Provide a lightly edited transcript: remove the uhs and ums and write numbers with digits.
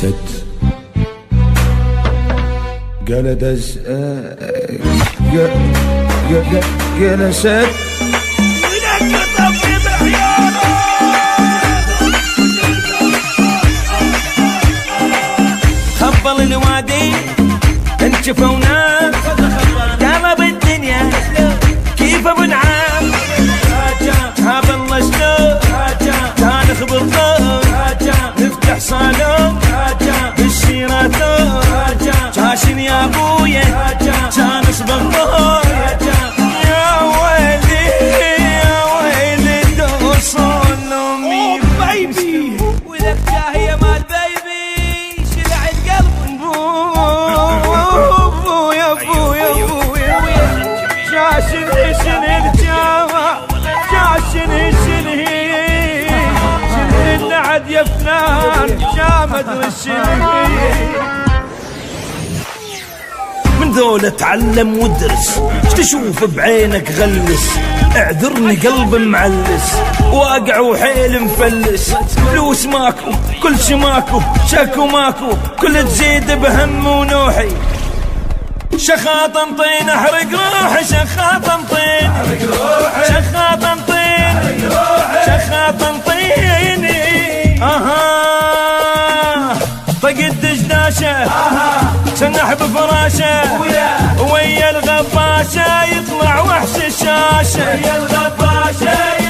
الأسد قال دز قال أسد خبل الوادي انشفونا قلب الدنيا كيف ابو نعام هاب الله شلون تاريخ بالضوء نفتح صالون بالشيراتون جاشن يا ابويا كان اصبغ ظهور يا ويلي يا ويلي دوصون امي بيبي ولك هي مال بيبي شلعت قلبي ابويا ابويا ابويا جاشن الجامع جاشن النعد يا فنان جامد والشنهي من ذول اتعلم وادرس تشوف بعينك غلس اعذرني قلب معلس واقع وحيل مفلس فلوس ماكو كل شي ماكو شكو ماكو كل تزيد بهم ونوحي شخاط طين احرق روحي شخاط طين شخاط طين شخاط طيني طق الدشداشه سنح بفراشه ويا الغباشه يطلع وحش الشاشه ويا الغباشه